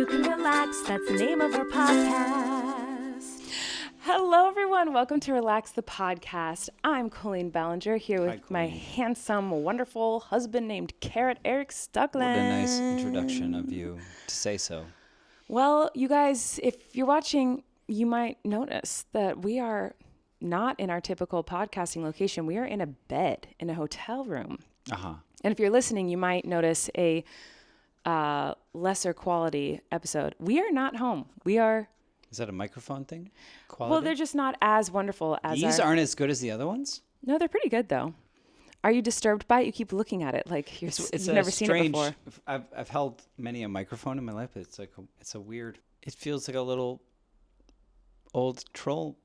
You can relax, that's the name of our podcast. Hello, everyone. Welcome to Relax the Podcast. I'm Colleen Ballinger here with my handsome, wonderful husband named Erik Stuckland. What a nice introduction of you to say so. Well, you guys, if you're watching, you might notice that we are not in our typical podcasting location. We are in a bed in a hotel room. Uh-huh. And if you're listening, you might notice a lesser quality episode. We are not home. We are... Is that a microphone thing? Quality? Well, they're just not as wonderful as These aren't as good as the other ones? No, they're pretty good, though. Are you disturbed by it? You keep looking at it like you've never seen it before. I've held many a microphone in my life, but it's a weird... It feels like a little old troll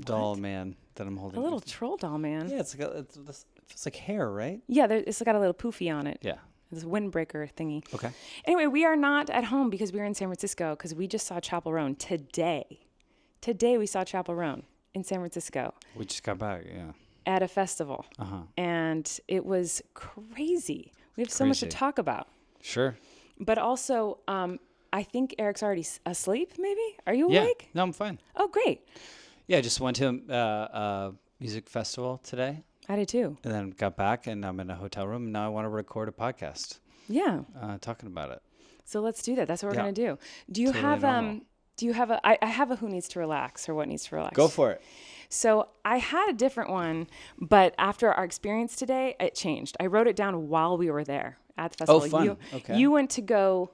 doll man that I'm holding. A little troll doll man? Yeah, it feels like hair, right? Yeah, it's got a little poofy on it. Yeah. This windbreaker thingy. Okay. Anyway, we are not at home because we were in San Francisco because we just saw Chappell Roan today. Today we saw Chappell Roan in San Francisco. We just got back, yeah. At a festival. Uh-huh. And it was crazy. We have so much to talk about. Sure. But also, I think Eric's already asleep, maybe? Are you awake? Yeah. No, I'm fine. Oh, great. Yeah, I just went to a music festival today. I did too. And then got back, and I'm in a hotel room, and now I want to record a podcast. Yeah. Talking about it. So let's do that. That's what we're going to do. Do you have I have a who needs to relax or what needs to relax? Go for it. So I had a different one, but after our experience today, it changed. I wrote it down while we were there at the festival. Oh, fun. Okay. You went to go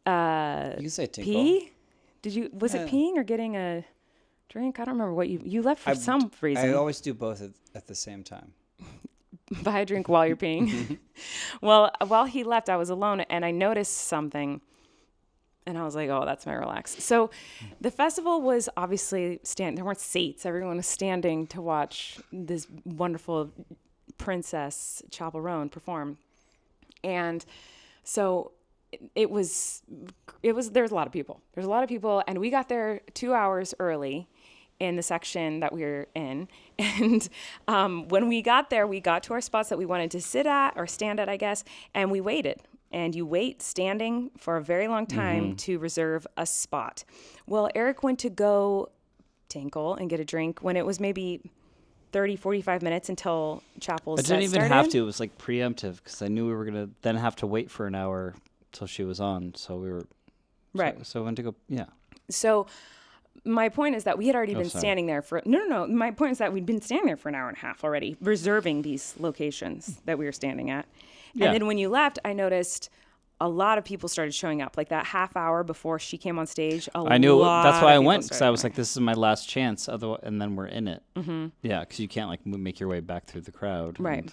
you can say tinkle. pee? Was it peeing or getting a drink? I don't remember what you left for some reason. I always do both at the same time. Buy a drink while you're peeing. Well, while he left, I was alone and I noticed something and I was like, oh, that's my relax. So the festival was obviously there weren't seats. Everyone was standing to watch this wonderful princess Chappell Roan perform. And so there was a lot of people. There's a lot of people and we got there 2 hours early in the section that we were in. And when we got there, we got to our spots that we wanted to sit at or stand at, I guess, and we waited. And you wait standing for a very long time to reserve a spot. Well, Erik went to go tinkle and get a drink when it was maybe 30, 45 minutes until Chappell's set started. I didn't even have to. It was like preemptive because I knew we were going to then have to wait for an hour till she was on. So we were... Right. So I went to go... Yeah. So... My point is that we had already been standing there for... No. My point is that we'd been standing there for an hour and a half already, reserving these locations that we were standing at. And then when you left, I noticed a lot of people started showing up. Like that half hour before she came on stage, I knew that's why I went, because I was like, this is my last chance. Otherwise, and then we're in it. Mm-hmm. Yeah, because you can't like make your way back through the crowd. Right.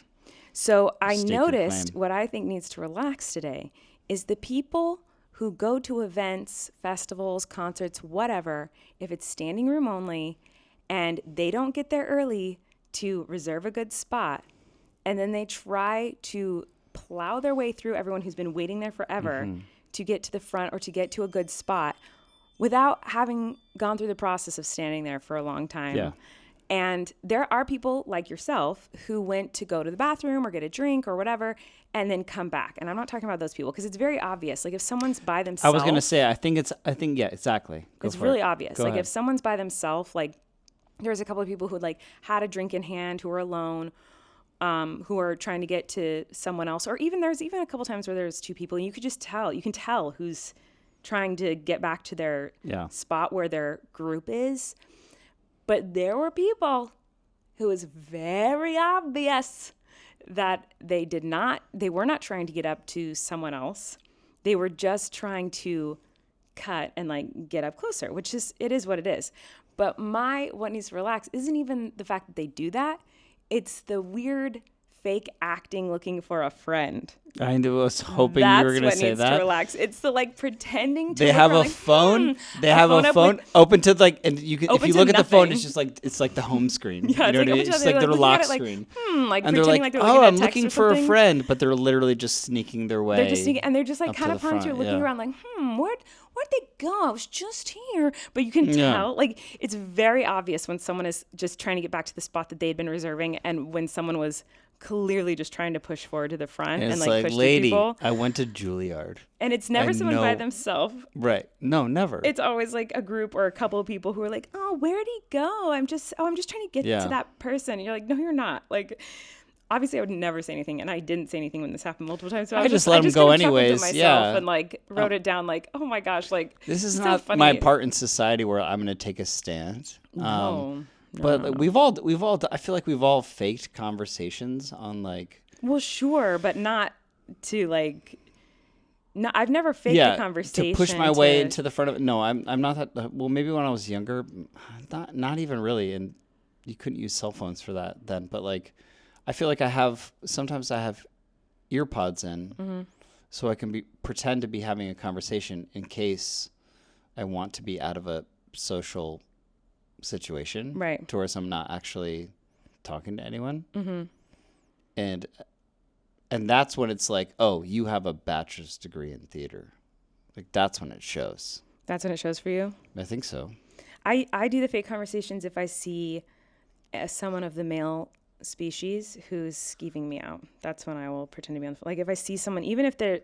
So I noticed what I think needs to relax today is the people who go to events, festivals, concerts, whatever, if it's standing room only, and they don't get there early to reserve a good spot, and then they try to plow their way through everyone who's been waiting there forever to get to the front or to get to a good spot without having gone through the process of standing there for a long time. Yeah. And there are people like yourself who went to go to the bathroom or get a drink or whatever and then come back. And I'm not talking about those people because it's very obvious. Like if someone's by themselves. I was going to say, yeah, exactly. It's really obvious. Go like ahead. if someone's by themselves, like there's a couple of people who like had a drink in hand who are alone, who are trying to get to someone else. Or there's even a couple times where there's two people and you can tell who's trying to get back to their spot where their group is. But there were people who was very obvious that they were not trying to get up to someone else. They were just trying to cut and like get up closer, it is what it is. But what needs to relax isn't even the fact that they do that. It's the weird fake acting looking for a friend. I was hoping you were going to say that. That's what needs to relax. It's the like pretending to. They have a phone. They have a phone open to like, and you can if you look at the phone, it's just like the home screen. Yeah, you know what I mean? It's like their lock screen. And they're like, oh, I'm looking for a friend, but they're literally just sneaking their way. They're just sneaking, and they're just like kind of pawing through, looking around, like, where'd they go? I was just here, but you can tell, like, it's very obvious when someone is just trying to get back to the spot that they had been reserving, and when someone was clearly just trying to push forward to the front and it's push lady, through people. I went to Juilliard. And it's never someone by themselves. Right. No, never. It's always like a group or a couple of people who are like, oh, where'd he go? I'm just trying to get to that person. And you're like, no, you're not. Like, obviously I would never say anything. And I didn't say anything when this happened multiple times. So I just let him go anyways. And wrote it down like, oh my gosh, like this is not so my part in society where I'm going to take a stand. No. But we've all I feel like we've all faked conversations on like. Well, sure, but not to like. No, I've never faked a conversation to push my way into the front of it. No, I'm not that. Well, maybe when I was younger, not even really, and you couldn't use cell phones for that then. But like, I feel like sometimes I have ear pods in, so I can pretend to be having a conversation in case I want to be out of a social situation, right? To where I'm not actually talking to anyone, and that's when it's like, oh, you have a bachelor's degree in theater, like that's when it shows. That's when it shows for you. I think so. I do the fake conversations if I see someone of the male species who's skeeving me out. That's when I will pretend to be on the phone. Like if I see someone, even if they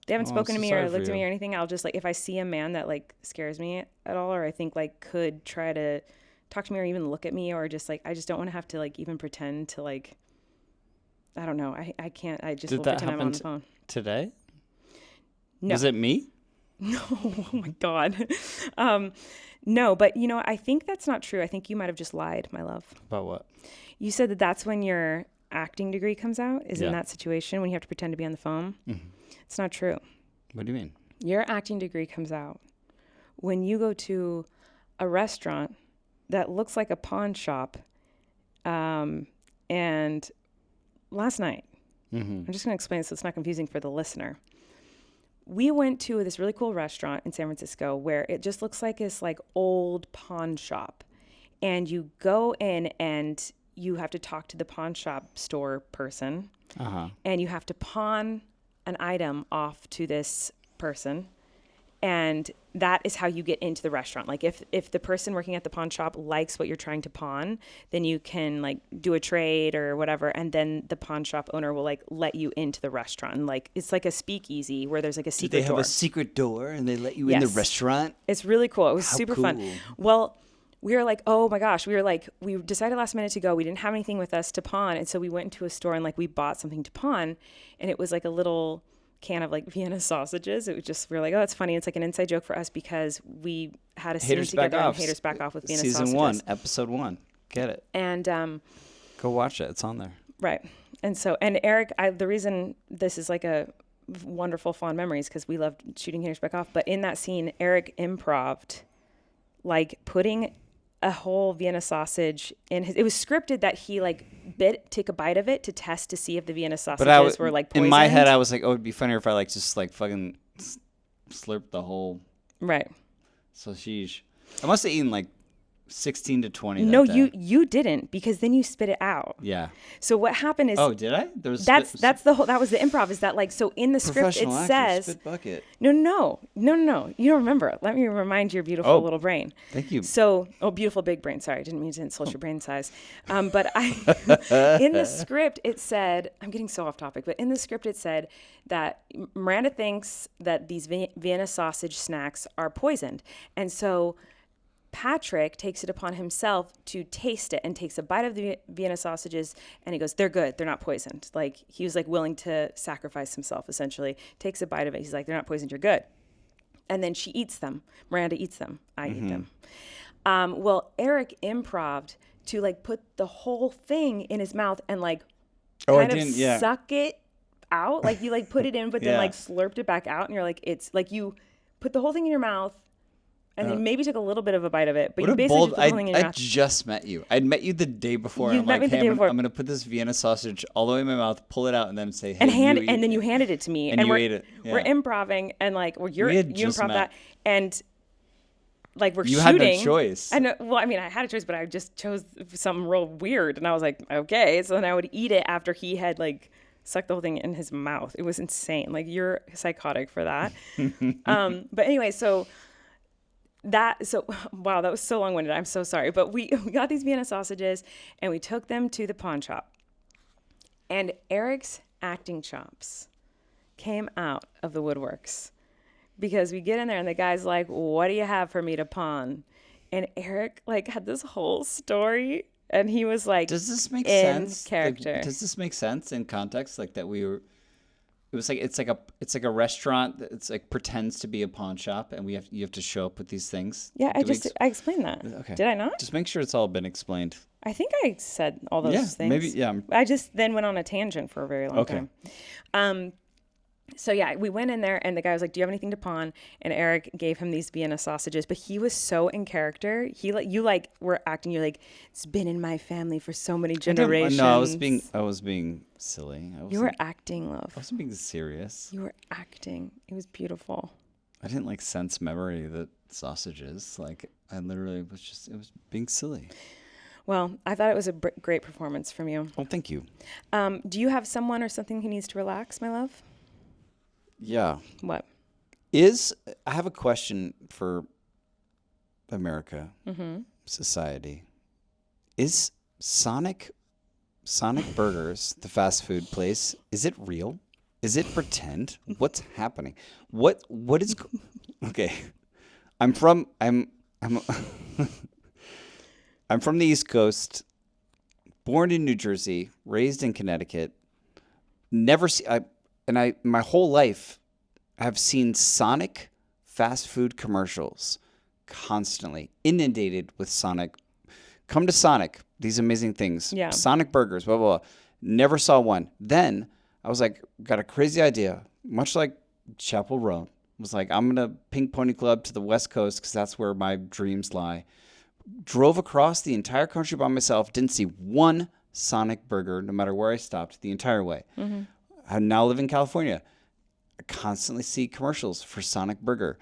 haven't spoken to me or looked at me or anything, I'll just like, if I see a man that like scares me at all, or I think like could try to talk to me or even look at me, or just like, I just don't want to have to like even pretend to like, I don't know. I can't, I just will pretend I'm on the phone. Today? No. Was it me? No. Oh my God. No, but you know, I think that's not true. I think you might have just lied, my love. About what? You said that that's when your acting degree comes out, is in that situation when you have to pretend to be on the phone. Mm-hmm. It's not true. What do you mean? Your acting degree comes out when you go to a restaurant that looks like a pawn shop. And last night, I'm just going to explain this so it's not confusing for the listener. We went to this really cool restaurant in San Francisco where it just looks like this like old pawn shop. And you go in and you have to talk to the pawn shop store person. And you have to pawn an item off to this person. And that is how you get into the restaurant. Like if the person working at the pawn shop likes what you're trying to pawn, then you can like do a trade or whatever. And then the pawn shop owner will like let you into the restaurant. And like, it's like a speakeasy where there's like a secret door. Do they have a secret door and they let you in the restaurant? It's really cool. It was super fun. Well, we were like, oh my gosh, we decided last minute to go. We didn't have anything with us to pawn. And so we went into a store and like we bought something to pawn, and it was like a little can of like Vienna sausages. It was just, we were like, oh, that's funny. It's like an inside joke for us because we had a scene together in Haters Back Off with Vienna sausages. Season 1, episode 1. Get it. And go watch it. It's on there. Right. And so, and Erik, the reason this is like a wonderful fond memories because we loved shooting Haters Back Off, but in that scene, Erik improv'd like putting a whole Vienna sausage in his. It was scripted that he like take a bite of it to test to see if the Vienna sausages were like poisoned. In my head, I was like, oh, it'd be funnier if I like just like fucking slurp the whole. Right. So sheesh. I must have eaten like 16 to 20. No, you didn't, because then you spit it out. Yeah. So what happened is. Oh, did I? There was that was the improv. Is that like, so in the script it says. Spit bucket. No. You don't remember. Let me remind your beautiful little brain. Thank you. So, beautiful big brain. Sorry, I didn't mean to insult your brain size. But in the script it said, I'm getting so off topic, but in the script it said that Miranda thinks that these Vienna sausage snacks are poisoned, and so Patrick takes it upon himself to taste it and takes a bite of the Vienna sausages, and he goes, they're good. They're not poisoned. Like, he was like willing to sacrifice himself, essentially. Takes a bite of it. He's like, they're not poisoned. You're good. And then she eats them. Miranda eats them. I eat them. Well, Erik improv'd to like put the whole thing in his mouth and like suck it out. Like you like put it in, but then like slurped it back out. And you're like, it's like you put the whole thing in your mouth. And then maybe took a little bit of a bite of it, but you basically just put the whole thing in your mouth. I just met you. I'd met you the day before. You met me the day before. I'm going to put this Vienna sausage all the way in my mouth, pull it out, and then say, hey, and then you handed it to me. And you ate it. Yeah. We're improving, and like, you improv that, and like we're shooting. You had no choice. I know. Well, I mean, I had a choice, but I just chose something real weird, and I was like, okay. So then I would eat it after he had like sucked the whole thing in his mouth. It was insane. Like, you're psychotic for that. But anyway, so. Wow, that was so long-winded. I'm so sorry. But we got these Vienna sausages and we took them to the pawn shop. And Eric's acting chops came out of the woodworks because we get in there and the guy's like, what do you have for me to pawn? And Erik like had this whole story and he was like, does this make in sense? character. Like, does this make sense in context? Like that we were, it was like, it's like a restaurant that's like pretends to be a pawn shop and you have to show up with these things. Yeah, I explained that. Okay. Did I not? Just make sure it's all been explained. I think I said all those things. Maybe, yeah. I just then went on a tangent for a very long time. So yeah, we went in there and the guy was like, do you have anything to pawn? And Erik gave him these Vienna sausages, but he was so in character. You were acting, you're like, it's been in my family for so many generations. No, I was being silly. You were acting, love. I wasn't being serious. You were acting. It was beautiful. I didn't like sense memory that sausages. Like I literally it was being silly. Well, I thought it was a great performance from you. Oh, thank you. Do you have someone or something who needs to relax, my love? Yeah. What? I have a question for America, society. Is Sonic Burgers, the fast food place, is it real? Is it pretend? What's happening? What is okay? I'm from the East Coast, born in New Jersey, raised in Connecticut. My whole life I've seen Sonic fast food commercials constantly, inundated with Sonic. Come to Sonic, these amazing things. Yeah. Sonic burgers, blah, blah, blah. Never saw one. Then I was like, got a crazy idea, much like Chappell Roan. Was like, I'm going to Pink Pony Club to the West Coast because that's where my dreams lie. Drove across the entire country by myself, didn't see one Sonic burger, no matter where I stopped, the entire way. Mm-hmm. I now live in California. I constantly see commercials for Sonic Burger.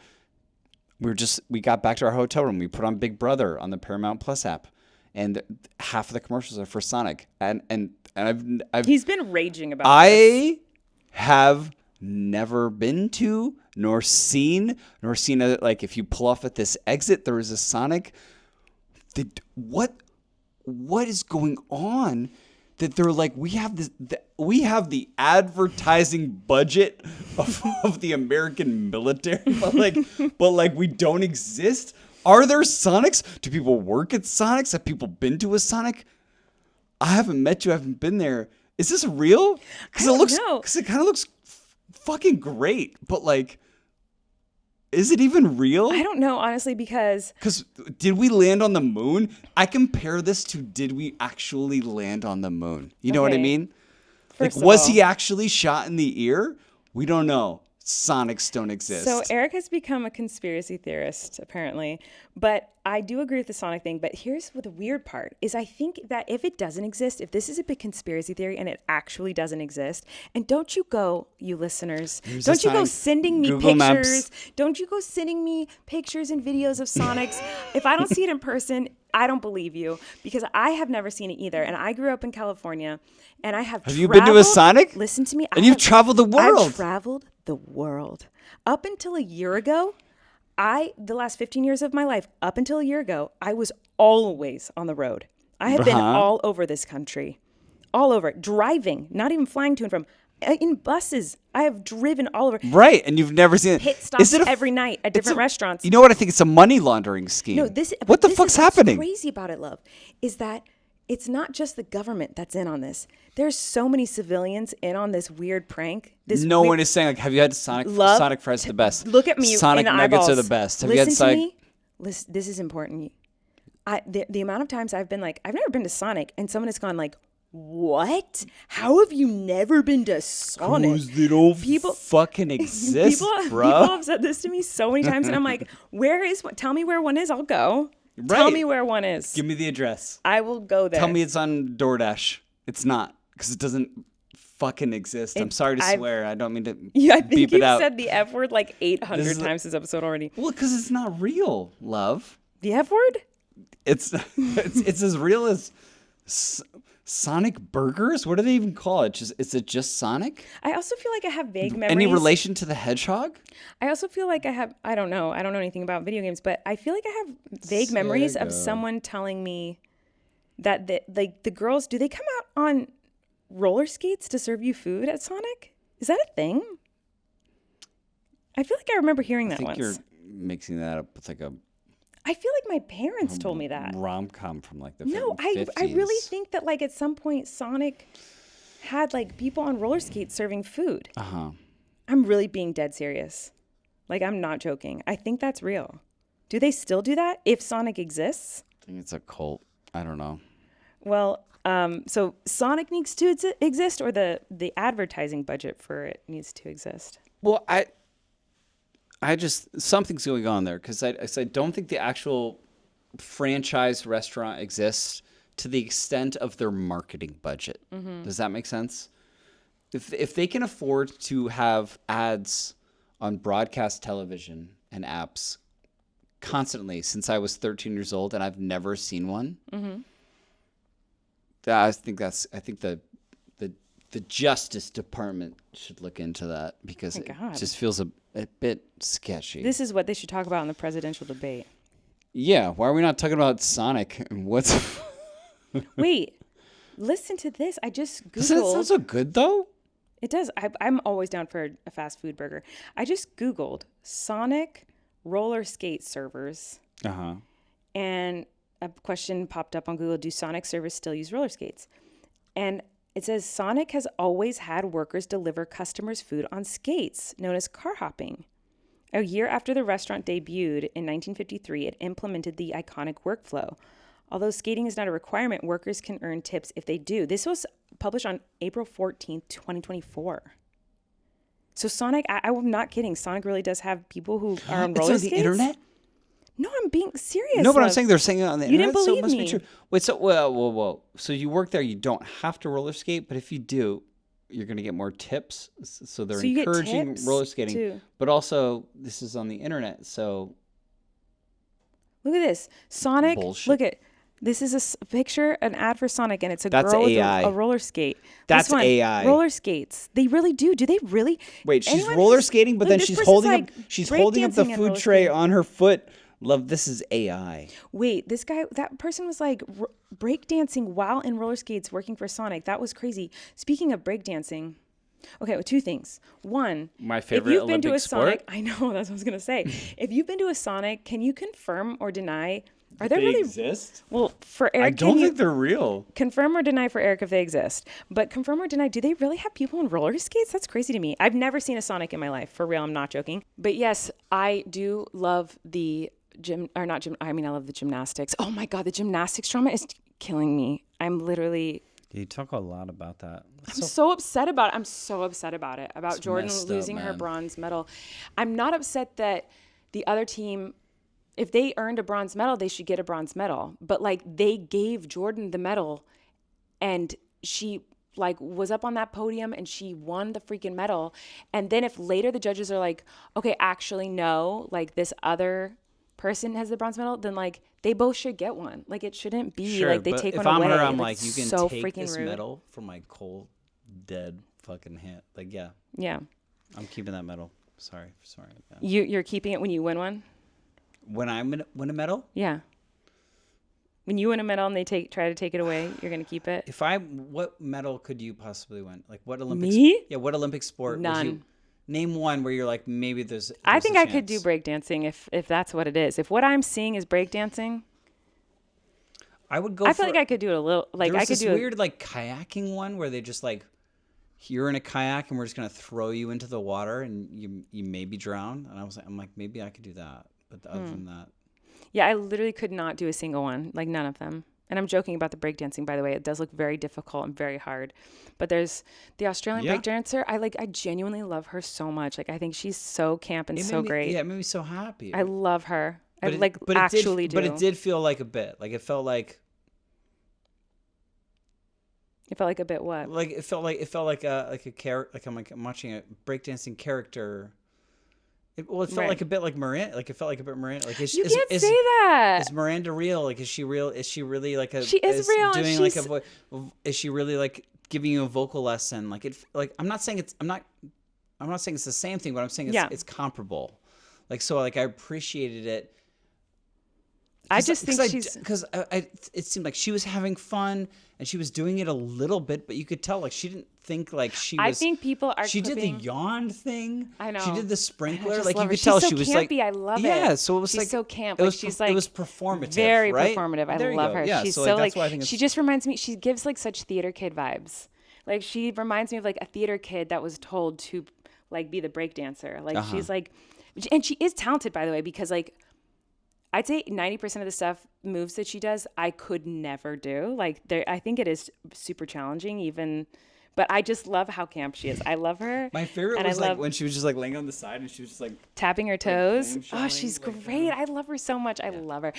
We got back to our hotel room. We put on Big Brother on the Paramount Plus app, and half of the commercials are for Sonic. And He's been raging about. I have never been to nor seen like if you pull off at this exit, there is a Sonic. What is going on? That they're like, we have the advertising budget of the American military, but we don't exist. Are there Sonics? Do people work at Sonics? Have people been to a Sonic? I haven't met you. I haven't been there. Is this real? Because it kind of looks fucking great, but like, is it even real? I don't know, honestly, because did we land on the moon? I compare this to did we actually land on the moon? You know what I mean? Was he actually shot in the ear? We don't know. Sonics don't exist. So Erik has become a conspiracy theorist, apparently. But I do agree with the Sonic thing. But here's what the weird part is. I think that if it doesn't exist, if this is a big conspiracy theory and it actually doesn't exist, and don't you go, you listeners, don't you go sending me Google pictures. Maps. Don't you go sending me pictures and videos of Sonics. If I don't see it in person, I don't believe you because I have never seen it either. And I grew up in California and I have traveled. You been to a Sonic? Listen to me. And you've traveled the world. I've traveled the world. Up until a year ago, the last 15 years of my life, up until a year ago, I was always on the road. I have been all over this country. All over it. Driving, not even flying to and from. In buses. I have driven all over. Right, and you've never seen it. Pit stops every night at different restaurants. You know what? I think it's a money laundering scheme. No, what the fuck's happening? What's crazy about it, love, is that it's not just the government that's in on this. There's so many civilians in on this weird prank. No one is saying, like, have you had Sonic fries are the best? Look at me Sonic in the nuggets eyeballs. are the best. Have Listen you had to me. Listen, this is important. The amount of times I've been like, I've never been to Sonic, and someone has gone like, what? How have you never been to Sonic? Because they don't fucking exist, bro. People have said this to me so many times, and I'm like, tell me where one is, I'll go. Right. Tell me where one is. Give me the address. I will go there. Tell me it's on DoorDash. It's not, because it doesn't fucking exist. I'm sorry to swear. I don't mean to I think beep it out. You've said the F word like 800 times this episode already. Well, because it's not real, love. The F word? It's as real as Sonic Burgers? What do they even call it? Is it just Sonic? I also feel like I have vague memories. Any relation to the Hedgehog? I also feel like I don't know anything about video games, but I feel like I have vague memories of someone telling me that the girls, do they come out on roller skates to serve you food at Sonic? Is that a thing? I feel like I remember hearing that I think once. you're mixing that up with like a I feel like my parents told me that. rom-com from like the No, 50s. I really think that like at some point Sonic had like people on roller skates serving food. Uh-huh. I'm really being dead serious. Like, I'm not joking. I think that's real. Do they still do that if Sonic exists? I think it's a cult. I don't know. Well, so Sonic needs to exist, or the advertising budget for it needs to exist? Well, I just, something's going on there because I don't think the actual franchise restaurant exists to the extent of their marketing budget. Mm-hmm. Does that make sense? If they can afford to have ads on broadcast television and apps constantly since I was 13 years old and I've never seen one, mm-hmm. I think the Justice Department should look into that because it just feels a bit sketchy. This is what they should talk about in the presidential debate. Yeah, why are we not talking about Sonic? What's Wait, listen to this. I just Googled. Doesn't it sound so good though? It does. I'm always down for a fast food burger. I just Googled Sonic roller skate servers. Uh-huh. And a question popped up on Google, do Sonic servers still use roller skates? And it says Sonic has always had workers deliver customers food on skates, known as car hopping. A year after the restaurant debuted in 1953, it implemented the iconic workflow. Although skating is not a requirement, workers can earn tips if they do. This was published on April 14th, 2024. So Sonic, I'm not kidding. Sonic really does have people who are on roller skates. It's on the internet? No, I'm being serious. No, but I'm saying they're saying it on the internet, didn't so it must believe be true. Wait, so whoa. So you work there, you don't have to roller skate, but if you do, you're going to get more tips. So they're encouraging roller skating. Too. But also, this is on the internet, so... Look at this. Sonic, bullshit. Look at... This is a picture, an ad for Sonic, and it's a That's girl AI. with a roller skate. That's This one, AI. Roller skates. They really do. Do they really? Wait, she's Anyone roller who's- skating, but Look, then this she's person's holding like up the breakdancing and food roller tray skating. on her foot. Love, this is AI. Wait, that person was like breakdancing while in roller skates working for Sonic. That was crazy. Speaking of breakdancing, okay, well, two things. One, My favorite if you've been to a Olympic sport? Sonic, I know, that's what I was going to say. If you've been to a Sonic, can you confirm or deny? Are there They really exist? Well, for Eric, I don't can you think they're real. confirm or deny for Eric if they exist? But confirm or deny, do they really have people on roller skates? That's crazy to me. I've never seen a Sonic in my life. For real, I'm not joking. But yes, I do love the I love the gymnastics. Oh my God, the gymnastics drama is killing me. I'm literally... You talk a lot about that. I'm so upset about it. I'm so upset about it. About Jordan messed up, losing her man. bronze medal. I'm not upset that the other team, if they earned a bronze medal, they should get a bronze medal. But like they gave Jordan the medal and she like was up on that podium and she won the freaking medal. And then if later the judges are like, okay, actually no, like this other person has the bronze medal, then like they both should get one. Like it shouldn't be like they but take if one I'm away. her, I'm like, you it's can so take freaking this rude. medal from my cold, dead fucking hand. Like, yeah, Yeah. I'm keeping that medal. Sorry. Yeah. You're keeping it when you win one? When I win a medal, Yeah. When you win a medal and they try to take it away, you're gonna keep it? what medal could you possibly win? Like what Olympic? Me? Yeah, what Olympic sport? None. Name one where you're like maybe there's. I think a I could do chance. breakdancing if that's what it is. If what I'm seeing is breakdancing, I would go. I feel like I could do it a little. Like there was I could this do weird like kayaking one where they just like you're in a kayak and we're just gonna throw you into the water and you maybe drown. And I'm like maybe I could do that, but other than that, Yeah, I literally could not do a single one. Like none of them. And I'm joking about the breakdancing, by the way. It does look very difficult and very hard. But there's the Australian breakdancer. I genuinely love her so much. Like I think she's so camp and so great. Yeah, it made me so happy. I love her. But I it actually did, do. But it did feel like a bit. Like it felt like. It felt like a bit what? Like it felt like a character. Like I'm watching a breakdancing character. It felt Right. like a bit like Miranda. Like it felt like a bit Miranda. Like You can't say that. Is Miranda real? Like is she real? Is she really like a? She is real, and Doing like a she's- is she really like giving you a vocal lesson? Like it. Like I'm not saying it's the same thing, but I'm saying it's comparable. Like so like I appreciated it. I just think she's because it seemed like she was having fun and she was doing it a little bit, but you could tell like she didn't think like she was. I think people are. She did the yawn thing. I know. She did the sprinkler. just Like love you her. could tell She's she so was campy. like. I love it. Yeah, so it was she's like so camp. It Like was, she's like it was performative. very right? performative. I There you love go. her. Yeah, She's so so that's like why I think she just reminds me. She gives like such theater kid vibes. Like she reminds me of like a theater kid that was told to like be the break dancer. Like she's like, and she is talented by the way because like. I'd say 90% of the stuff moves that she does, I could never do. Like I think it is super challenging even, but I just love how camp she is. I love her. My favorite was like when she was just like laying on the side and she was just like tapping her toes. Like, oh, she's great. I love her so much. I love her.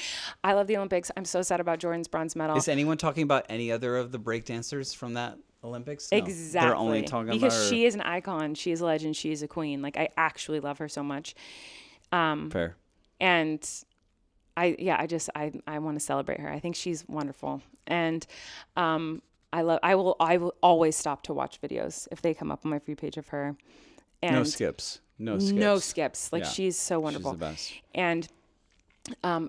I love the Olympics. I'm so sad about Jordan's bronze medal. Is anyone talking about any other of the breakdancers from that Olympics? No. Exactly. They're only talking about because her. she is an icon. She is a legend. She is a queen. Like I actually love her so much. Fair. And I want to celebrate her. I think she's wonderful. And I will always stop to watch videos if they come up on my free page of her. And No skips. No skips. Like she's so wonderful. She's the best. And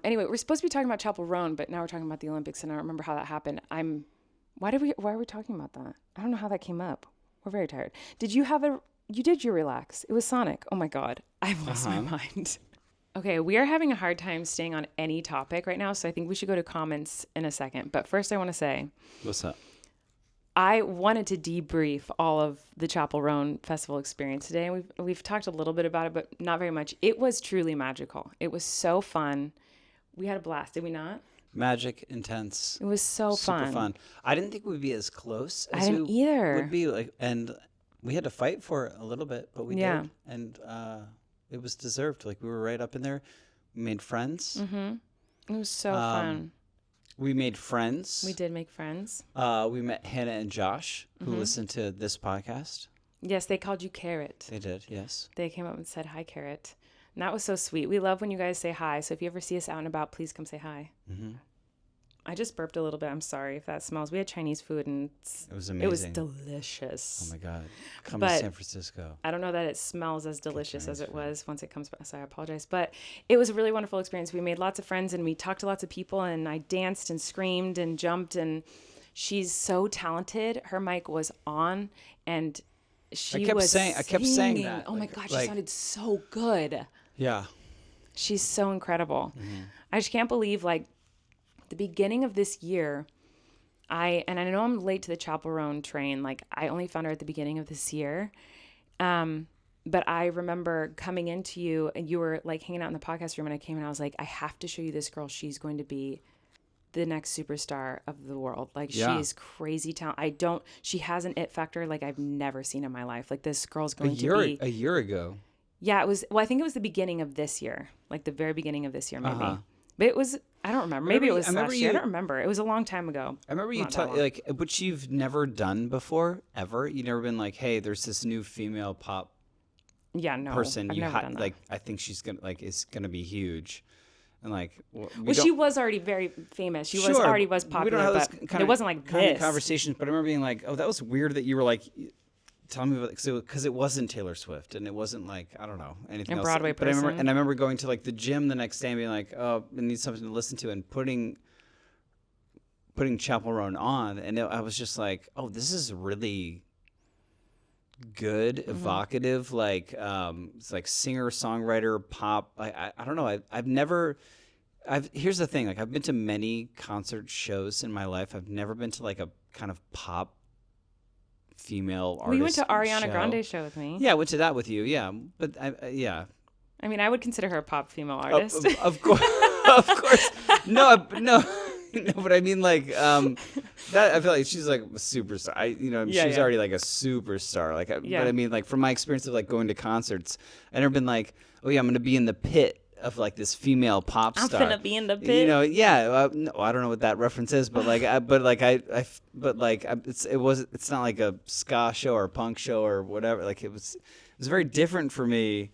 anyway, we're supposed to be talking about Chappell Roan, but now we're talking about the Olympics and I don't remember how that happened. Why are we talking about that? I don't know how that came up. We're very tired. You did your relax. It was Sonic. Oh my God. I've lost my mind. Okay, we are having a hard time staying on any topic right now, so I think we should go to comments in a second. But first I want to say... What's up? I wanted to debrief all of the Chappell Roan Festival experience today. And we've talked a little bit about it, but not very much. It was truly magical. It was so fun. We had a blast, did we not? Magic, intense. It was so super fun. I didn't think we'd be as close as I didn't we either. would be. Like, and we had to fight for it a little bit, but we did. And it was deserved. Like we were right up in there. We made friends. Mm-hmm. It was so fun. We made friends. We did make friends. We met Hannah and Josh, who listened to this podcast. Yes, they called you Carrot. They did, yes. They came up and said, hi, Carrot. And that was so sweet. We love when you guys say hi. So if you ever see us out and about, please come say hi. Mm-hmm. I just burped a little bit. I'm sorry if that smells. We had Chinese food and it was amazing. It was delicious. Oh my God. Come to San Francisco. I don't know that it smells as delicious as it was once it comes back. So I apologize. But it was a really wonderful experience. We made lots of friends and we talked to lots of people and I danced and screamed and jumped and she's so talented. Her mic was on and I kept saying that. Oh my God, she sounded so good. Yeah. She's so incredible. Mm-hmm. I just can't believe the beginning of this year, and I know I'm late to the Chappell Roan train. Like I only found her at the beginning of this year. But I remember coming into you and you were like hanging out in the podcast room and I came and I was like, I have to show you this girl. She's going to be the next superstar of the world. Like she's crazy talent. She has an it factor like I've never seen in my life. Like this girl's going to be a year ago. Yeah, it was. Well, I think it was the beginning of this year, like the very beginning of this year, maybe. But it was. I don't remember. Maybe it was last year. I don't remember. It was a long time ago. I remember you like, which you've never done before, ever. You've never been like, hey, there's this new female pop. Yeah, no. Person. I've never done that. Like, I think she's gonna be huge, and like. She was already very famous. She already was popular, but it wasn't like this conversations. But I remember being like, oh, that was weird that you were like. Tell me about because it wasn't Taylor Swift and it wasn't like I don't know anything else. Broadway but person. I remember going to like the gym the next day and being like, oh, I need something to listen to and putting Chappell Roan on and I was just like, oh, this is really good, evocative, like it's like singer songwriter pop. I don't know. Here's the thing. Like I've been to many concert shows in my life. I've never been to like a kind of pop. Female artist. We went to Ariana show. Grande's show with me. Yeah, I went to that with you. Yeah, but yeah. I mean, I would consider her a pop female artist. Of course, of course. No, but I mean, like that. I feel like she's like a superstar. She's already like a superstar. Like, but I mean, like from my experience of like going to concerts, I've never been like, oh yeah, I'm gonna be in the pit of like this female pop star. I'm gonna be in the pit. No, I don't know what that reference is, but like, it's not like a ska show or a punk show or whatever. Like it was very different for me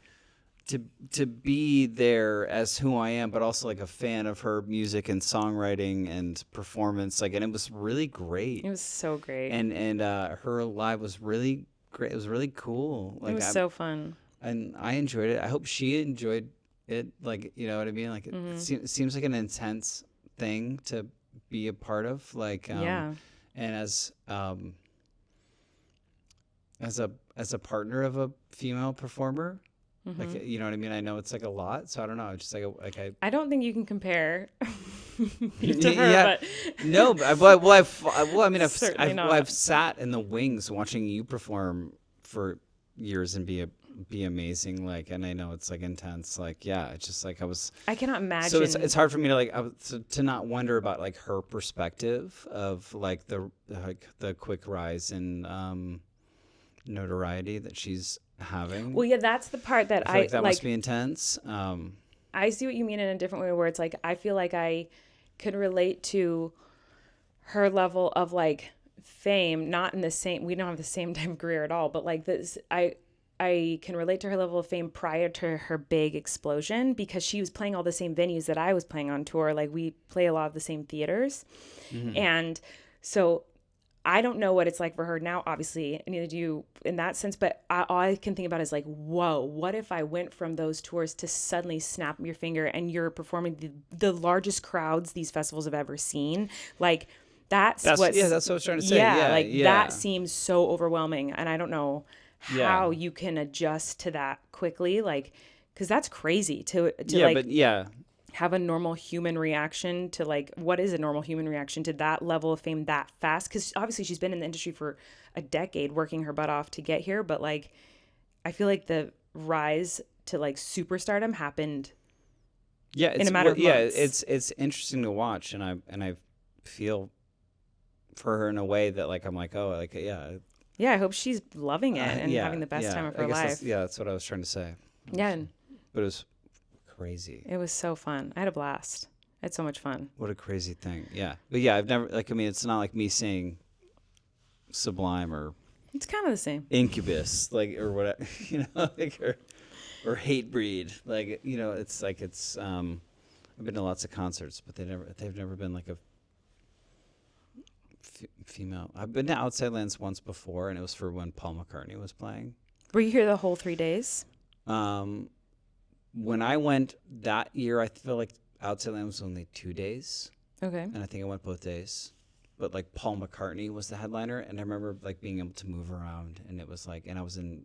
to be there as who I am, but also like a fan of her music and songwriting and performance. Like, and it was really great. It was so great. And her live was really great. It was really cool. Like, it was so fun. And I enjoyed it. I hope she enjoyed it, like, you know what I mean? Like, it seems like an intense thing to be a part of. Like, Yeah. and as a partner of a female performer, like, you know what I mean? I know it's like a lot, so I don't know. It's just like I don't think you can compare me to Yeah, her, yeah. but No, Certainly not. I've sat in the wings watching you perform for years and be amazing. Like, and I know it's like intense. Like, yeah, it's just like I cannot imagine. So it's hard for me to like to not wonder about like her perspective of like the quick rise in notoriety that she's having. Well, yeah, that's the part that I feel like that must be intense. I see what you mean in a different way, where it's like I feel like I could relate to her level of like fame, not in the same. We don't have the same type of career at all, but like this, I can relate to her level of fame prior to her big explosion, because she was playing all the same venues that I was playing on tour. Like, we play a lot of the same theaters, and so I don't know what it's like for her now, obviously, and neither do you in that sense, but all I can think about is like, whoa, what if I went from those tours to suddenly snap your finger and you're performing the largest crowds these festivals have ever seen? Like, that's what I was trying to say. Yeah, that seems so overwhelming, and I don't know how you can adjust to that quickly, like, because that's crazy to have a normal human reaction to, like, what is a normal human reaction to that level of fame that fast? Because obviously she's been in the industry for a decade working her butt off to get here, but like, I feel like the rise to like superstardom happened in a matter of months. It's interesting to watch, and I feel for her in a way that like I'm like, oh, like, I hope she's loving it and having the best time of her life. That's what I was trying to say. Yeah, but it was crazy. It was so fun. I had a blast. I had so much fun. What a crazy thing. Yeah. But yeah, I've never, like, I mean, it's not like me saying Sublime or it's kind of the same. Incubus, like, or whatever, you know, like, or Hatebreed. Like, you know, it's like, I've been to lots of concerts, but they've never been like a female. I've been to Outside Lands once before, and it was for when Paul McCartney was playing. Were you here the whole 3 days? When I went that year, I feel like Outside Land was only 2 days. Okay. And I think I went both days. But like Paul McCartney was the headliner, and I remember like being able to move around, and it was like, and I was in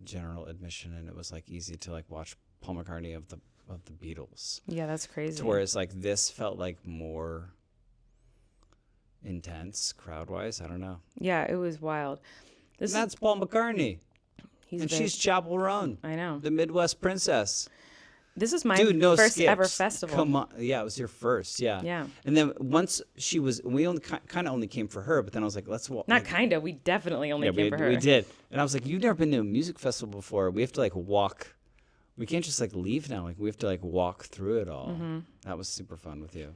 general admission, and it was like easy to like watch Paul McCartney of the Beatles. Yeah, that's crazy. Whereas like this felt like more intense crowd wise. I don't know. Yeah, it was wild. That's Paul McCartney. She's Chappell Roan. I know. The Midwest Princess. This is my first skips. ever festival. Come on. Yeah, it was your first. Yeah. Yeah. And then once we only came for her, but then I was like, let's walk. Not kind of. We definitely only came for her. We did. And I was like, you've never been to a music festival before. We have to like walk. We can't just like leave now. Like, we have to like walk through it all. Mm-hmm. That was super fun with you.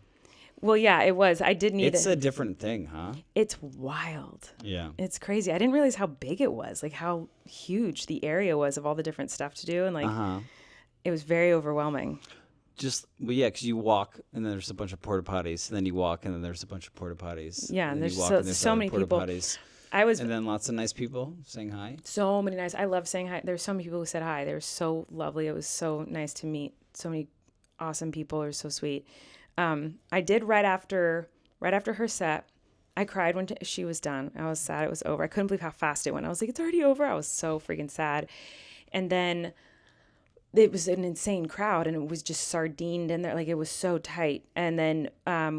Well, yeah, it was. I did need It's a different thing, huh? It's wild. Yeah. It's crazy. I didn't realize how big it was, like how huge the area was of all the different stuff to do. And like, it was very overwhelming. Because you walk and then there's a bunch of porta potties, and then you walk and then there's a bunch of porta potties. Yeah, and there's so many people. Potties. And then lots of nice people saying hi. So many nice. I love saying hi. There's so many people who said hi. They were so lovely. It was so nice to meet so many awesome people. It was so sweet. I did right after her set. I cried when she was done. I was sad it was over. I couldn't believe how fast it went. I was like, it's already over. I was so freaking sad. And then it was an insane crowd, and it was just sardined in there. Like, it was so tight. And then I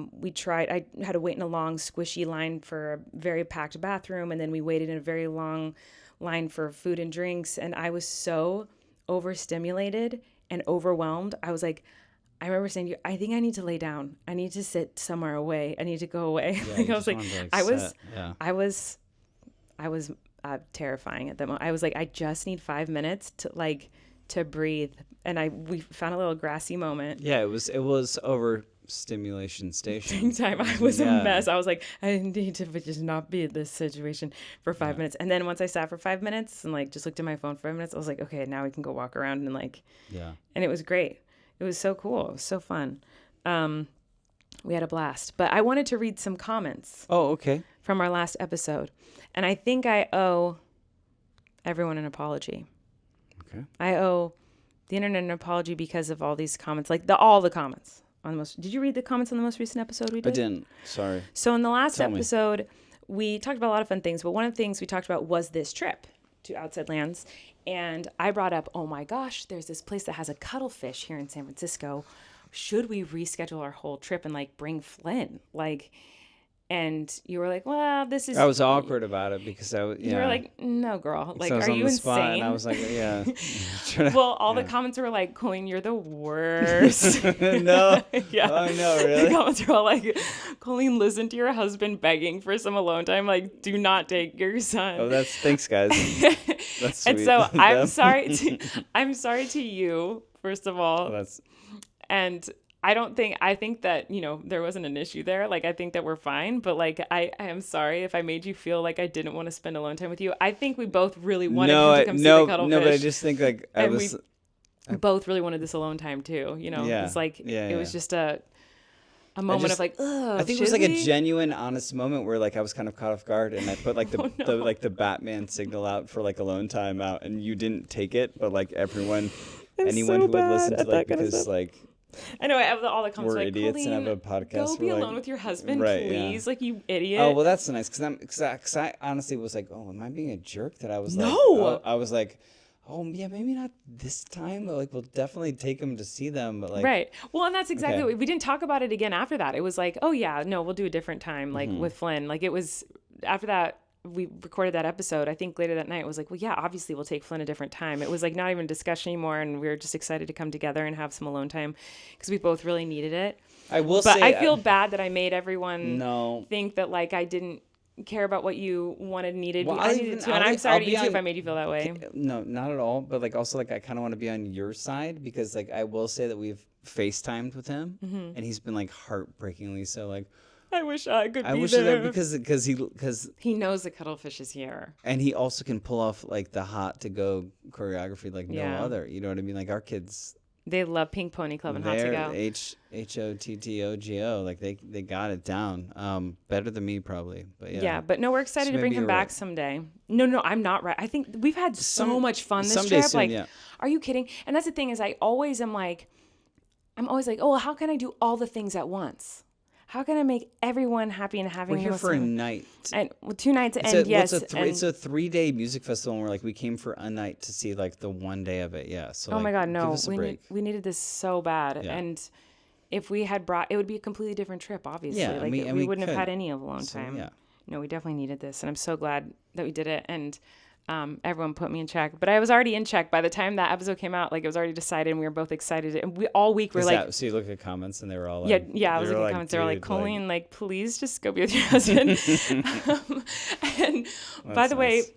had to wait in a long, squishy line for a very packed bathroom. And then we waited in a very long line for food and drinks. And I was so overstimulated and overwhelmed. I remember saying to you, I think I need to lay down. I need to sit somewhere away. I need to go away. Yeah, I was terrifying at that moment. I was like, I just need 5 minutes to breathe. And we found a little grassy moment. Yeah, it was overstimulation station. Time. I was a mess. I was like, I need to just not be in this situation for 5 minutes. And then once I sat for 5 minutes and like just looked at my phone for 5 minutes, I was like, okay, now we can go walk around and and it was great. It was so cool. It was so fun. We had a blast. But I wanted to read some comments. Oh, okay. From our last episode. And I think I owe everyone an apology. Okay. I owe the internet an apology because of all these comments, like all the comments on the most. Did you read the comments on the most recent episode we did? I didn't. Sorry. So in the last Tell me. episode, we talked about a lot of fun things, but one of the things we talked about was this trip to Outside Lands. And I brought up, oh my gosh, there's this place that has a cuttlefish here in San Francisco. Should we reschedule our whole trip and like bring Flynn? Like, and you were like, well, this is. I was awkward about it because I was. Yeah. You were like, no, girl. Like, I was are on you the insane? spot and I was like, yeah. Well, all the comments were like, Colleen, you're the worst. No. Yeah. Oh, no, The really? comments were all like, Colleen, listen to your husband begging for some alone time. Like, do not take your son. Oh, thanks, guys. That's sweet. And so I'm Them. I'm sorry to you, first of all. That's. And I think that, there wasn't an issue there. Like, I think that we're fine, but like, I am sorry if I made you feel like I didn't want to spend alone time with you. I think we both really wanted him to come see the cuttlefish. No, but I just think like I And was. we both really wanted this alone time too, Yeah. It's like, Yeah, it was yeah. just a moment of like, ugh, I think it was like a genuine, honest moment where like I was kind of caught off guard, and I put like the Batman signal out for like alone time out, and you didn't take it, but like anyone so who would bad listen to at like that kind of because stuff. like I know all the comments we're were like, idiots Colleen, and have a podcast. go be we're alone like, with your husband, right, yeah. please. Like, you idiot. Oh well, that's nice because I honestly was like, oh, am I being a jerk that I was like, No. oh, I was like, oh yeah, maybe not this time, but like we'll definitely take him to see them, but like Right. Well, and that's exactly Okay. what we didn't talk about it again after that. It was like, oh yeah, no, we'll do a different time, like with Flynn. Like, it was after that we recorded that episode. I think later that night it was like, well, yeah, obviously we'll take Flynn a different time. It was like not even a discussion anymore, and we were just excited to come together and have some alone time because we both really needed it. I will But say I feel bad that I made everyone no. think that like I didn't care about what you wanted, needed. Well, I I'll needed even- to, and I'll I'm be- sorry I'll to be you too on- if I made you feel that way. No, not at all. But like also like I kind of want to be on your side because like I will say that we've FaceTimed with him, and he's been like heartbreakingly so like. I wish I could I be wish there. that because He knows the cuttlefish is here. and he also can pull off like the hot to go choreography like Yeah. no other. You know what I mean? Like our kids, They love Pink Pony Club and Hot to they're Go. HOTTOGO. Like they got it down. Better than me probably. But yeah. Yeah, but no, we're excited So to bring maybe him you're back right. someday. No, I'm not right. I think we've had so much fun this someday trip. soon, Like, yeah. are you kidding? And that's the thing is I'm always like, oh, well, how can I do all the things at once? How can I make everyone happy and having We're here us for a on- night. and 2 nights and yes, it's a and- 3-day music festival, and we're like we came for a night to see like the one day of it. Yeah. So oh my like, God, give no, us a break. we needed this so bad, Yeah. and if we had brought, it would be a completely different trip. Obviously, Yeah, and like we we wouldn't have could. had any of alone So, time. yeah. No, we definitely needed this, and I'm so glad that we did it. And everyone put me in check, but I was already in check by the time that episode came out. Like, it was already decided, and we were both excited. And we all week we're Is like, that- so you look at comments and they were all yeah, like, yeah. I was they were looking at comments. They were like, dude, Colleen, like, please just go be with your husband. And by the way, nice.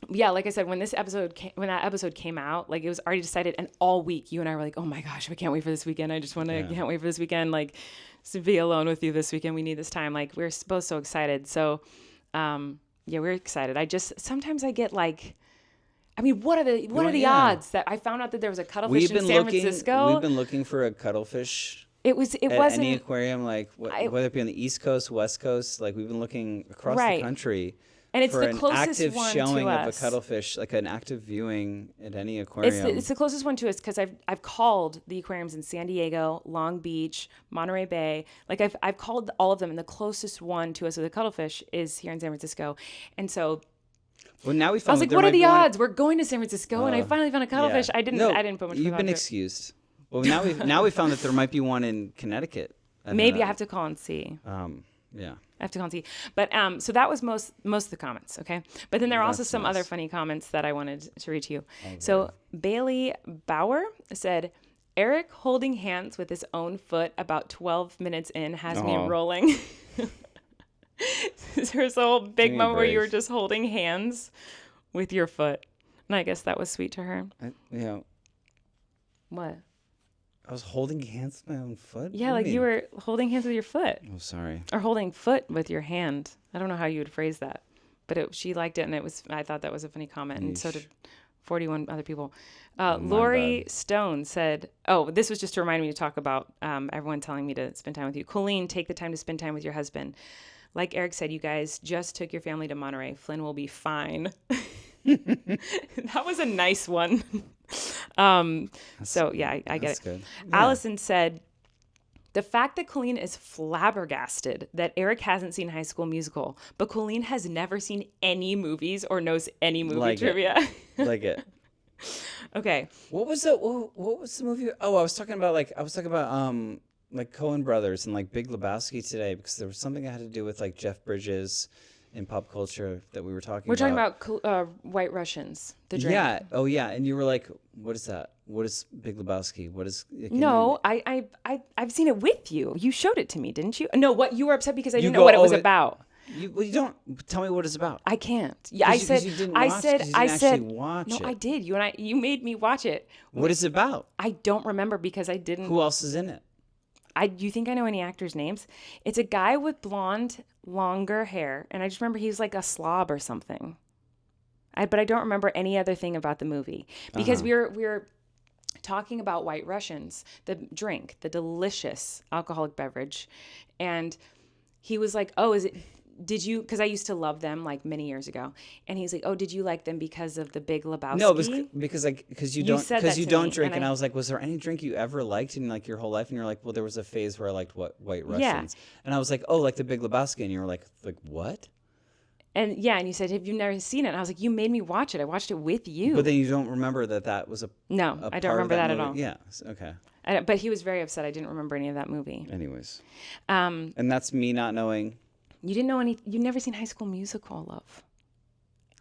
yeah, like I said, when that episode came out, like, it was already decided, and all week you and I were like, oh my gosh, I can't wait for this weekend. I just want to, can't wait for this weekend. Like, to be alone with you this weekend. We need this time. Like, we're both so excited. So, yeah, we're excited. Sometimes I get like, I mean, what are the odds that I found out that there was a cuttlefish in San Francisco? We've been looking for a cuttlefish It at wasn't any aquarium, like whether it be on the East Coast, West Coast. Like we've been looking across Right. the country. And it's for the an closest active one showing to of us. a cuttlefish, like an active viewing at any aquarium. It's the closest one to us because I've called the aquariums in San Diego, Long Beach, Monterey Bay. Like I've called all of them, and the closest one to us with a cuttlefish is here in San Francisco. And so well, now we I found was that like, there what are might the be one- odds? We're going to San Francisco, and I finally found a cuttlefish. Yeah. I didn't put much. You've thought been to it. excused. Well, now we found that there might be one in Connecticut. And, Maybe I have to call and see. Yeah. I have to call and see. But so that was most of the comments, okay? But then there are also That's some nice. other funny comments that I wanted to read to you. So Bailey Bauer said, Erik holding hands with his own foot about 12 minutes in has me Aw. rolling. There's a whole big me a moment where you were break. just holding hands with your foot. And I guess that was sweet to her. What? I was holding hands with my own foot. Yeah, What like do you mean? were holding hands with your foot. Oh, sorry. Or holding foot with your hand. I don't know how you would phrase that, but she liked it, and I thought that was a funny comment, and so Yeesh. did 41 other people. My Lori bad. Stone said, "Oh, this was just to remind me to talk about everyone telling me to spend time with you. Colleen, take the time to spend time with your husband. Like Erik said, you guys just took your family to Monterey. Flynn will be fine." That was a nice one. So yeah, I get That's it. good. Allison said, the fact that Colleen is flabbergasted that Erik hasn't seen High School Musical, but Colleen has never seen any movies or knows any movie Like it. trivia. Like it. Okay. What was the movie? Oh, I was talking about like Coen Brothers and like Big Lebowski today because there was something that had to do with like Jeff Bridges in pop culture that we were talking We're about. talking about White Russians, the drink. Yeah. Oh, yeah. And you were like, "What is that? What is Big Lebowski? What is?" No, I've seen it with you. You showed it to me, didn't you? No, what you were upset because I didn't go know what it was over- about. You don't tell me what it's about. I can't. Yeah, I said. You didn't I watch it, said. 'cause you I didn't said. actually watch No, it. I did. You made me watch it. What is it about? I don't remember because I didn't. Who else is in it? You think I know any actors' names? It's a guy with blonde, longer hair, and I just remember he was like a slob or something. But I don't remember any other thing about the movie because we were talking about White Russians, the drink, the delicious alcoholic beverage, and he was like, "Oh, did you?" Because I used to love them like many years ago, and he's like, "Oh, did you like them because of the Big Lebowski?" No, because you said that you to don't me, drink, and and I- I was like, was there any drink you ever liked in like your whole life? And you're like, well, there was a phase where I liked White Russians, and I was like, oh, like the Big Lebowski, and you were like what? And you said, "Have you never seen it?" And I was like, "You made me watch it. I watched it with you." But then you don't remember that was a No, a I don't part of remember that at movie? all. Yeah. Okay. But he was very upset. I didn't remember any of that movie. Anyways, Um, and that's me not knowing. you didn't know any. You never seen High School Musical, love.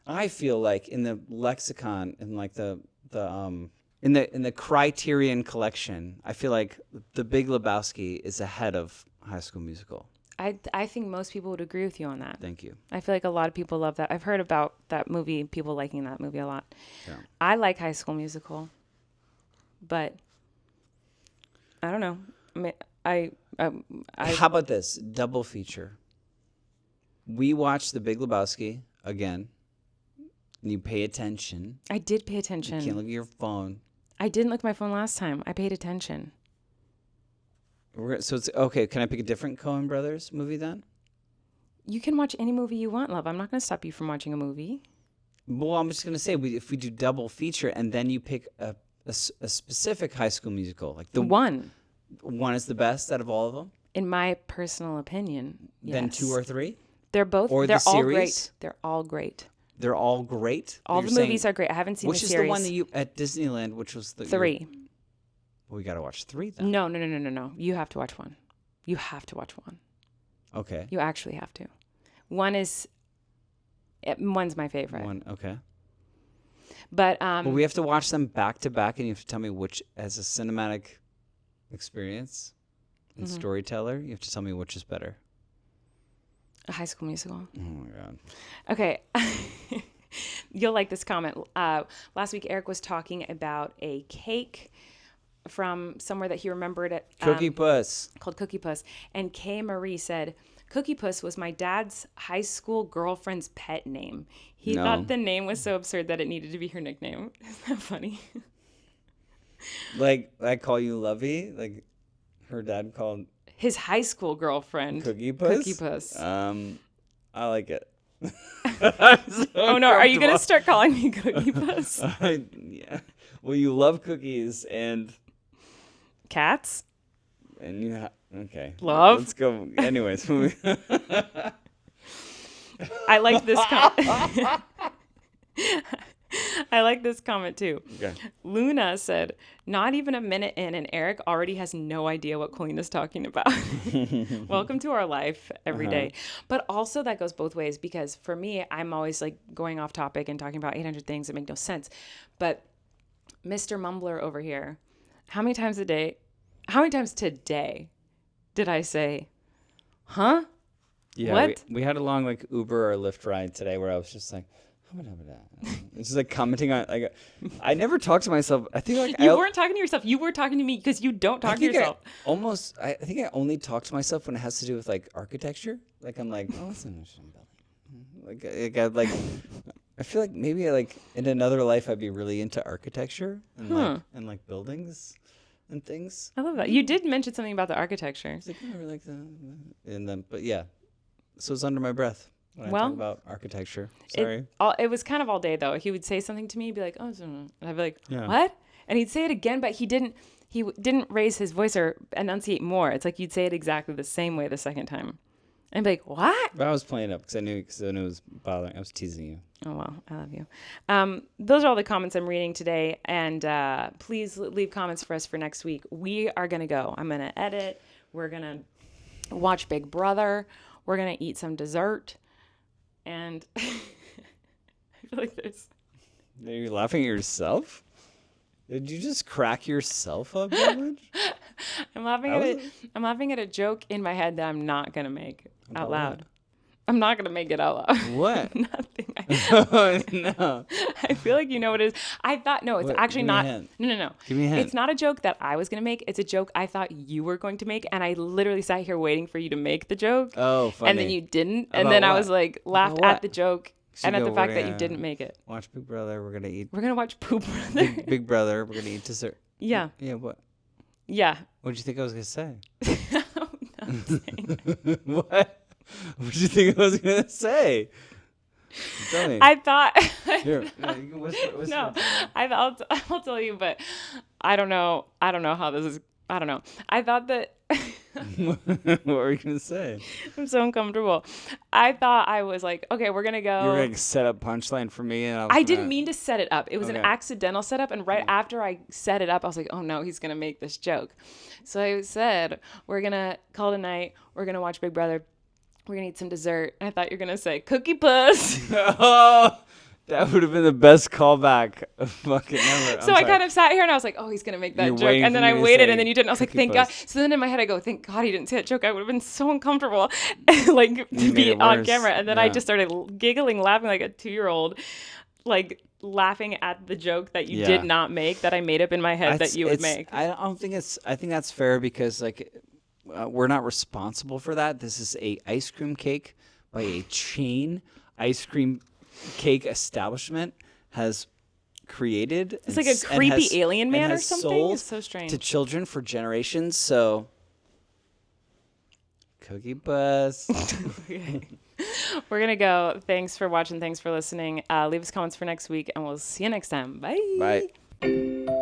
I feel like in the lexicon and like in the Criterion collection, I feel like the Big Lebowski is ahead of High School Musical. I think most people would agree with you on that. Thank you. I feel like a lot of people love that. I've heard about that movie, people liking that movie a lot. Yeah. I like High School Musical, but I don't know. I mean, How about this double feature? We watch The Big Lebowski again, and you pay attention. I did pay You attention. can't look at your phone. I didn't look at my phone last time. I paid attention. So it's okay. Can I pick a different Coen Brothers movie then? You can watch any movie you want, love. I'm not going to stop you from watching a movie. Well, I'm just gonna say if we do double feature and then you pick a specific High School Musical, like the One, is the best out of all of them. in my personal opinion. Then yes. 2 or 3. They're both. Or they're the all series? great. They're all great. They're all great. All the movies are great. I haven't seen Which the is series. the one that you at Disneyland? Which was the 3. Well, we gotta watch 3 then. No. You have to watch one. You have to watch one. Okay. You actually have to. One's my favorite. One. Okay. But But we have to watch them back to back, and you have to tell me which, as a cinematic experience and Mm-hmm. storyteller, you have to tell me which is better. a High School Musical. Oh my god. Okay. You'll like this comment. Last week, Erik was talking about a cake from somewhere that he remembered it. CookiePuss. Called CookiePuss. And Kay Marie said, CookiePuss was my dad's high school girlfriend's pet name. He No. thought the name was so absurd that it needed to be her nickname. Isn't that funny? Like I call you Lovey. Like her dad called His high school girlfriend. CookiePuss. CookiePuss. I like it. Oh no, are you going to start calling me CookiePuss? Yeah. Well, you love cookies and Cats? you okay. Love? Let's go. Anyways, I like this comment. I like this comment too. okay. Luna said, not even a minute in, and Erik already has no idea what Colleen is talking about. Welcome to our life every day. But also that goes both ways because for me, I'm always like going off topic and talking about 800 things that make no sense. But Mr. Mumbler over here, how many times today did I say, huh? Yeah, What? we had a long like Uber or Lyft ride today where I was just like, it's just like commenting on like I never talk to myself. I think like You weren't talking to yourself. You were talking to me because you don't talk to yourself. I think I only talk to myself when it has to do with like architecture. Like I'm like, oh, it's an ocean building. I feel like maybe like in another life I'd be really into architecture and like buildings and things. I love that. You did mention something about the architecture. It's like, oh, I really like that. And then, but yeah, so it's under my breath. when I Well, talk about architecture. Sorry. It was kind of all day though. He would say something to me, be like, "Oh," and I'd be like, Yeah. "What?" And he'd say it again, but he didn't raise his voice or enunciate more. It's like you'd say it exactly the same way the second time, and be like, "What?" But I was playing up because I knew it was bothering. I was teasing you. Oh, well, I love you. Those are all the comments I'm reading today. And please leave comments for us for next week. We are going to go. I'm going to edit. We're going to watch Big Brother. We're going to eat some dessert. And I feel like there's... Are you laughing at yourself? Did you just crack yourself up that much? I'm laughing at a joke in my head that I'm not going to make out loud. What? I'm not going to make it out loud. What? Nothing. Oh, no. I feel like you know what it is. I thought, no, it's What? actually Give me a not. hint. No. Give me a hint. It's not a joke that I was going to make. It's a joke I thought you were going to make. And I literally sat here waiting for you to make the joke. Oh, funny. And then you didn't. And About then I what? was like, laughed About what? at the joke and at the fact that you didn't make it. Watch Big Brother. We're going to eat. We're going to watch Poop Brother. Big Brother. We're going to eat dessert. Yeah. Yeah, what? Yeah. What did you think I was going to say? I'm saying. What? What did you think I was going to say? Tell me. I thought. Here. No, you can whisper. No, I'll tell you, but I don't know how this is. I don't know. I thought that. What were you going to say? I'm so uncomfortable. I thought I was like, okay, we're gonna go. You were going to set up punchline for me. And I didn't mean to set it up. It was an Okay. accidental setup, and right after I set it up, I was like, oh no, he's gonna make this joke. So I said, we're gonna call it a night. We're gonna watch Big Brother. We're gonna eat some dessert. And I thought you were gonna say CookiePuss. Oh, that would have been the best callback of fucking ever. So I kind of sat here and I was like, oh, he's going to make that You're joke. waiting And then for I me to waited say and then you didn't. I was like, thank God. CookiePuss. So then in my head I go, thank God he didn't say that joke. I would have been so uncomfortable like to made be it on worse. camera. And then I Yeah. just started giggling, laughing like a 2-year-old, like laughing at the joke that you Yeah. did not make, that I made up in my head that you would make. I don't think it's. I think that's fair because like we're not responsible for that. This is a ice cream cake by a chain ice cream cake establishment has created. It's like a creepy alien man or something. Sold It's so strange. to children for generations. So, CookiePuss. Okay. We're going to go. Thanks for watching. Thanks for listening. Leave us comments for next week and we'll see you next time. Bye. Bye.